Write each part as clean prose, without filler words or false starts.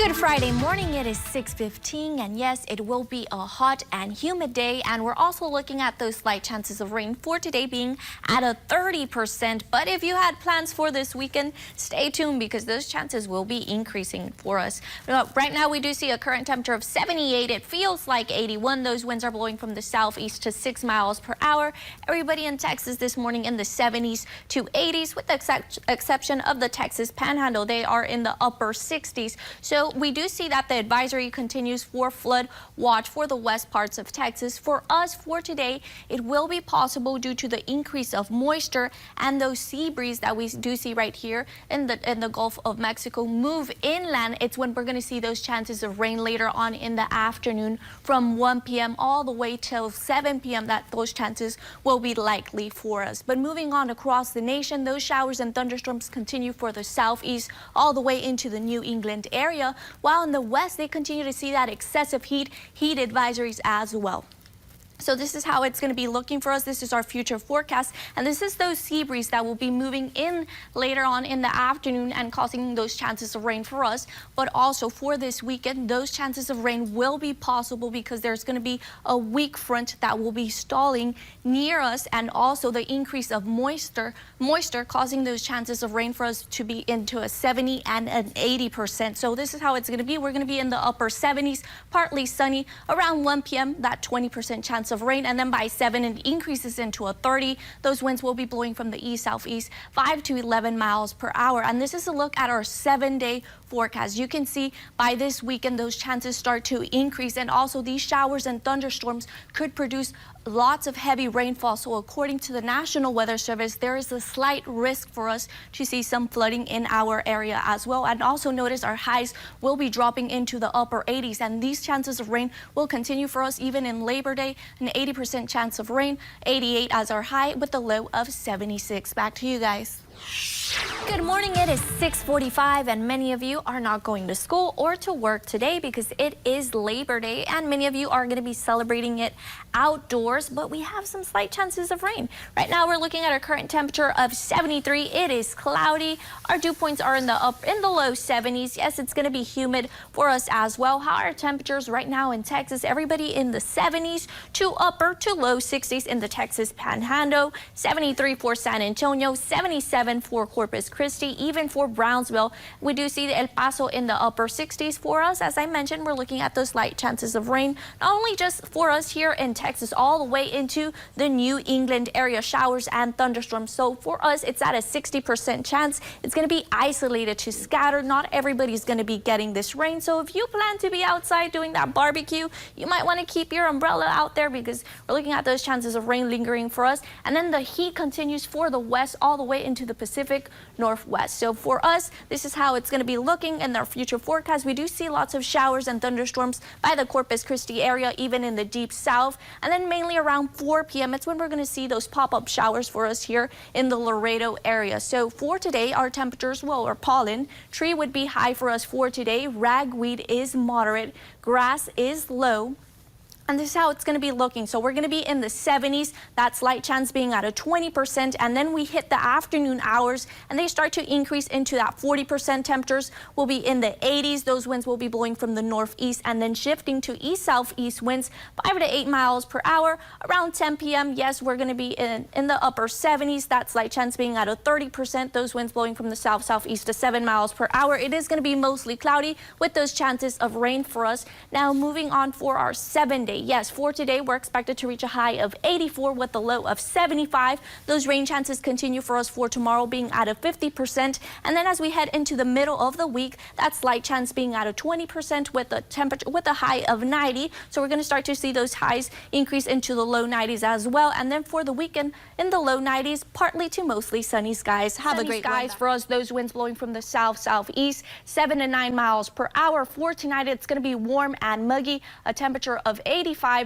Good Friday morning. It is 6:15, and yes, it will be a hot and humid day, and we're also looking at those slight chances of rain for today being at a 30%. But if you had plans for this weekend, stay tuned because those chances will be increasing for us. Right now, we do see a current temperature of 78. It feels like 81. Those winds are blowing from the southeast to 6 miles per hour. Everybody in Texas this morning in the 70s to 80s, with the exception of the Texas Panhandle. They are in the upper 60s. So we do see that the advisory continues for flood watch for the west parts of Texas. For us for today, it will be possible due to the increase of moisture and those sea breeze that we do see right here in the Gulf of Mexico move inland. It's when we're going to see those chances of rain later on in the afternoon from 1 p.m. all the way till 7 p.m. that those chances will be likely for us. But moving on across the nation, those showers and thunderstorms continue for the southeast all the way into the New England area, while in the west they continue to see that excessive heat advisories as well. So this is how it's going to be looking for us. This is our future forecast, and this is those sea breeze that will be moving in later on in the afternoon and causing those chances of rain for us. But also for this weekend, those chances of rain will be possible because there's going to be a weak front that will be stalling near us, and also the increase of moisture causing those chances of rain for us to be into a 70 and an 80%. So this is how it's going to be. We're going to be in the upper 70s, partly sunny around 1 p.m. that 20% chance of rain, and then by 7 it increases into a 30. Those winds will be blowing from the east southeast 5 to 11 miles per hour. And this is a look at our 7-day forecast. You can see by this weekend those chances start to increase, and also these showers and thunderstorms could produce lots of heavy rainfall. So according to the National Weather Service, there is a slight risk for us to see some flooding in our area as well. And also notice our highs will be dropping into the upper 80s, and these chances of rain will continue for us even in Labor Day. An 80% chance of rain, 88 as our high with a low of 76. Back to you guys. Good morning. It is 6:45, and many of you are not going to school or to work today because it is Labor Day, and many of you are going to be celebrating it outdoors, but we have some slight chances of rain. Right now we're looking at our current temperature of 73. It is cloudy. Our dew points are in the low 70s. Yes, it's going to be humid for us as well. Higher temperatures right now in Texas, everybody in the 70s to upper to low 60s in the Texas Panhandle, 73 for San Antonio, 77 for Corpus Christi, even for Brownsville. We do see El Paso in the upper 60s for us. As I mentioned, we're looking at those light chances of rain, not only just for us here in Texas, all the way into the New England area, showers and thunderstorms. So for us, it's at a 60% chance. It's going to be isolated to scattered. Not everybody's going to be getting this rain. So if you plan to be outside doing that barbecue, you might want to keep your umbrella out there because we're looking at those chances of rain lingering for us. And then the heat continues for the west all the way into the Pacific Northwest. So for us, this is how it's going to be looking in our future forecast. We do see lots of showers and thunderstorms by the Corpus Christi area, even in the deep south. And then mainly around 4 p.m. it's when we're going to see those pop-up showers for us here in the Laredo area. So for today, our temperatures, well, our pollen tree would be high for us for today. Ragweed is moderate. Grass is low. And this is how it's going to be looking. So we're going to be in the 70s, that slight chance being at a 20%, and then we hit the afternoon hours and they start to increase into that 40%. Temperatures will be in the 80s. Those winds will be blowing from the northeast and then shifting to east-southeast winds 5 to 8 miles per hour around 10 p.m. Yes, we're going to be in the upper 70s, that slight chance being at a 30%. Those winds blowing from the south-southeast to 7 miles per hour. It is going to be mostly cloudy with those chances of rain for us. Now moving on for our 7-day. Yes, for today, we're expected to reach a high of 84 with a low of 75. Those rain chances continue for us for tomorrow being at a 50%. And then as we head into the middle of the week, that slight chance being at a 20% with a temperature with a high of 90. So we're going to start to see those highs increase into the low 90s as well. And then for the weekend in the low 90s, partly to mostly sunny skies. Have a great skies for us. Those winds blowing from the south-southeast, 7 to 9 miles per hour. For tonight, it's going to be warm and muggy, a temperature of 85.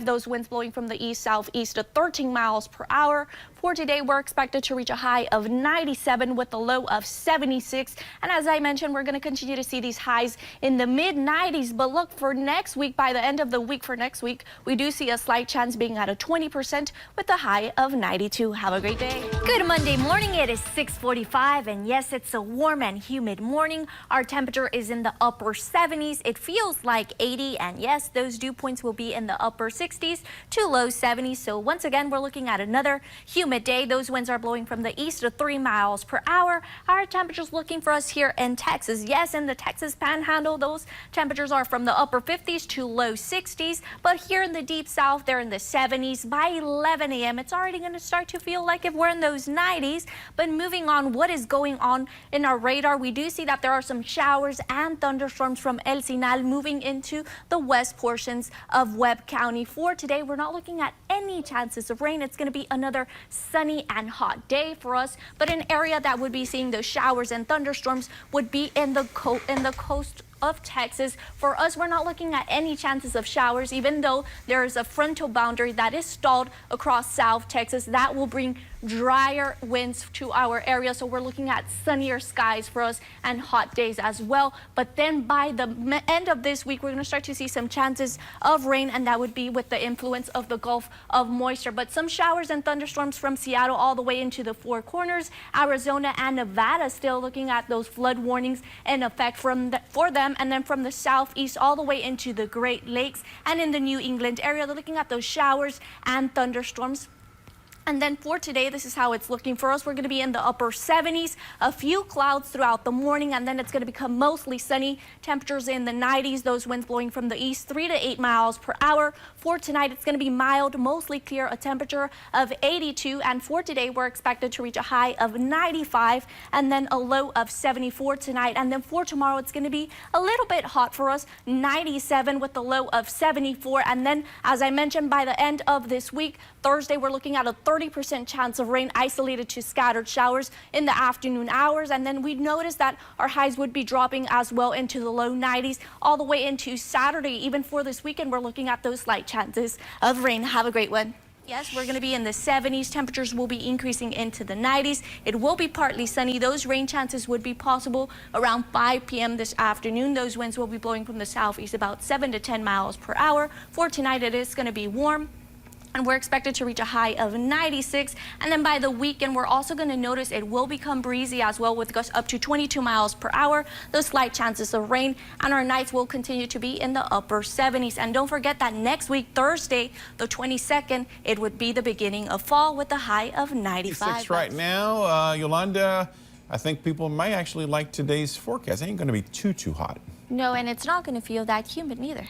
Those winds blowing from the east-southeast to 13 miles per hour. for today, we're expected to reach a high of 97 with a low of 76. And as I mentioned, we're going to continue to see these highs in the mid-90s. But look, for next week, by the end of the week for next week, we do see a slight chance being at a 20% with a high of 92. Have a great day. Good Monday morning. It is 6:45, and yes, it's a warm and humid morning. Our temperature is in the upper 70s. It feels like 80, and yes, those dew points will be in the upper 60s to low 70s. So once again, we're looking at another humid day. Those winds are blowing from the east to 3 miles per hour. Our temperatures looking for us here in Texas. Yes, in the Texas Panhandle, those temperatures are from the upper 50s to low 60s. But here in the deep south, they're in the 70s. By 11 a.m., it's already going to start to feel like if we're in those 90s. But moving on, what is going on in our radar? We do see that there are some showers and thunderstorms from El Sinal moving into the west portions of Webb County. For today, we're not looking at any chances of rain. It's going to be another sunny and hot day for us. But an area that would be seeing those showers and thunderstorms would be in the coast of Texas. For us, we're not looking at any chances of showers, even though there is a frontal boundary that is stalled across South Texas. That will bring drier winds to our area, so we're looking at sunnier skies for us and hot days as well. But then by the end of this week, we're going to start to see some chances of rain, and that would be with the influence of the Gulf of moisture. But some showers and thunderstorms from Seattle all the way into the Four Corners, Arizona and Nevada, still looking at those flood warnings in effect for them. And then from the southeast all the way into the Great Lakes and in the New England area, they're looking at those showers and thunderstorms. And then for today, this is how it's looking for us. We're going to be in the upper 70s, a few clouds throughout the morning, and then it's going to become mostly sunny. Temperatures in the 90s, those winds blowing from the east 3 to 8 miles per hour. For tonight, it's going to be mild, mostly clear, a temperature of 82. And for today, we're expected to reach a high of 95 and then a low of 74 tonight. And then for tomorrow, it's going to be a little bit hot for us, 97 with a low of 74. And then, as I mentioned, by the end of this week, Thursday, we're looking at a 30% chance of rain isolated to scattered showers in the afternoon hours. And then we noticed that our highs would be dropping as well into the low 90s all the way into Saturday. Even for this weekend, we're looking at those slight chances of rain. Have a great one. Yes, we're going to be in the 70s. Temperatures will be increasing into the 90s. It will be partly sunny. Those rain chances would be possible around 5 p.m. this afternoon. Those winds will be blowing from the southeast about 7 to 10 miles per hour. For tonight, it is going to be warm, and we're expected to reach a high of 96. And then by the weekend, we're also going to notice it will become breezy as well, with gusts up to 22 miles per hour. Those slight chances of rain, and our nights will continue to be in the upper 70s. And don't forget that next week, Thursday, the 22nd, it would be the beginning of fall with a high of 95. Right now, Yolanda, I think people may actually like today's forecast. It ain't going to be too hot. No, and it's not going to feel that humid neither.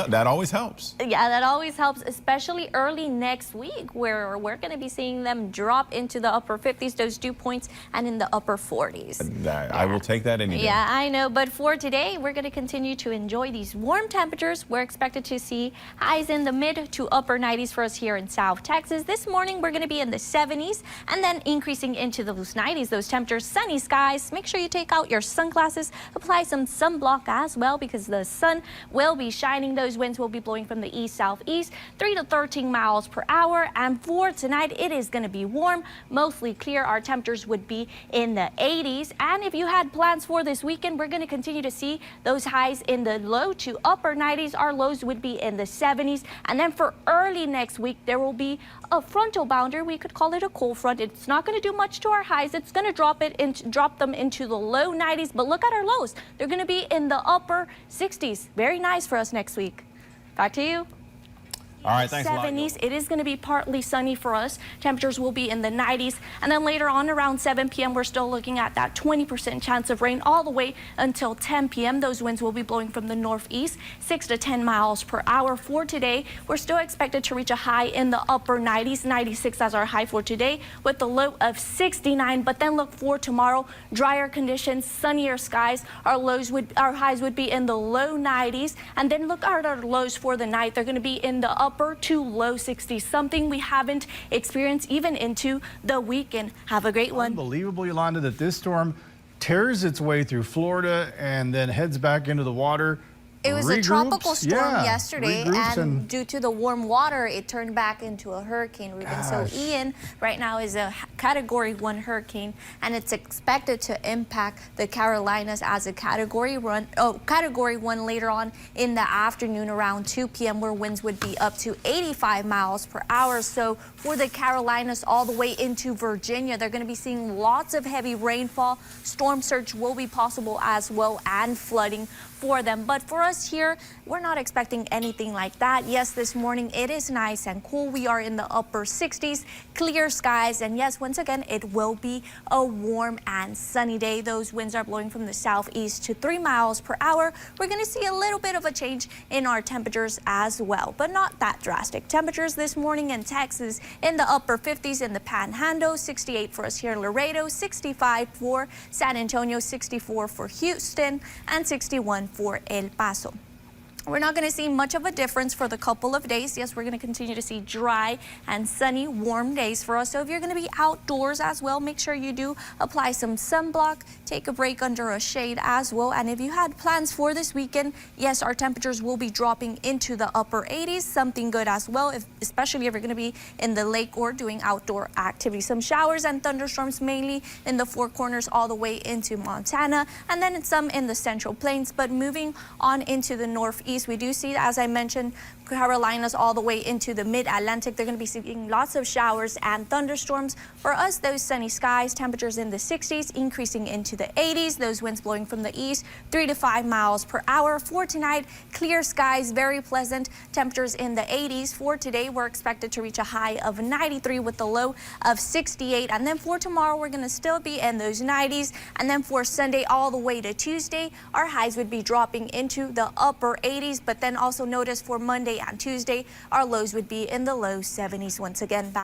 That always helps. Yeah, that always helps, especially early next week, where we're going to be seeing them drop into the upper 50s, those dew points, and in the upper 40s. I will take that any day. Yeah, I know. But for today, we're going to continue to enjoy these warm temperatures. We're expected to see highs in the mid to upper 90s for us here in South Texas. This morning, we're going to be in the 70s and then increasing into those 90s, those temperatures, sunny skies. Make sure you take out your sunglasses, apply some sunblock as well, because the sun will be shining. Those winds will be blowing from the east-southeast, 3 to 13 miles per hour. And for tonight, it is going to be warm, mostly clear. Our temperatures would be in the 80s. And if you had plans for this weekend, we're going to continue to see those highs in the low to upper 90s. Our lows would be in the 70s. And then for early next week, there will be a frontal boundary. We could call it a cold front. It's not going to do much to our highs. It's going to drop them into the low 90s. But look at our lows. They're going to be in the upper 60s. Very nice for us next week. Back to you. All right, thanks a lot. 70s. It is going to be partly sunny for us. Temperatures will be in the 90s. And then later on around 7 p.m., we're still looking at that 20% chance of rain all the way until 10 p.m. Those winds will be blowing from the northeast, 6 to 10 miles per hour. For today, we're still expected to reach a high in the upper 90s, 96 as our high for today, with the low of 69. But then look for tomorrow, drier conditions, sunnier skies. Our highs would be in the low 90s. And then look at our lows for the night. They're going to be in the upper to low 60s, something we haven't experienced even into the weekend. Have a great one. Unbelievable, Yolanda, that this storm tears its way through Florida and then heads back into the water. It was a tropical storm yesterday, regroups and due to the warm water, it turned back into a hurricane, Ruben. So Ian right now is a Category 1 hurricane, and it's expected to impact the Carolinas as a Category 1 later on in the afternoon around 2 p.m., where winds would be up to 85 miles per hour. So for the Carolinas all the way into Virginia, they're going to be seeing lots of heavy rainfall. Storm surge will be possible as well, and flooding for them. But for us here, we're not expecting anything like that. Yes, this morning it is nice and cool. We are in the upper 60s, clear skies, and yes, once again, it will be a warm and sunny day. Those winds are blowing from the southeast to 3 miles per hour. We're going to see a little bit of a change in our temperatures as well, but not that drastic. Temperatures this morning in Texas in the upper 50s in the Panhandle, 68 for us here in Laredo, 65 for San Antonio, 64 for Houston, and 61 for El Paso. We're not going to see much of a difference for the couple of days. Yes, we're going to continue to see dry and sunny, warm days for us. So if you're going to be outdoors as well, make sure you do apply some sunblock, take a break under a shade as well. And if you had plans for this weekend, yes, our temperatures will be dropping into the upper 80s, something good as well, especially if you're going to be in the lake or doing outdoor activities. Some showers and thunderstorms mainly in the Four Corners all the way into Montana, and then some in the Central Plains. But moving on into the northeast, we do see, as I mentioned, Carolinas all the way into the mid-Atlantic. They're going to be seeing lots of showers and thunderstorms. For us, those sunny skies, temperatures in the 60s, increasing into the 80s. Those winds blowing from the east, 3 to 5 miles per hour. For tonight, clear skies, very pleasant. Temperatures in the 80s. For today, we're expected to reach a high of 93 with a low of 68. And then for tomorrow, we're going to still be in those 90s. And then for Sunday all the way to Tuesday, our highs would be dropping into the upper 80s. But then also notice for Monday and Tuesday, our lows would be in the low 70s once again.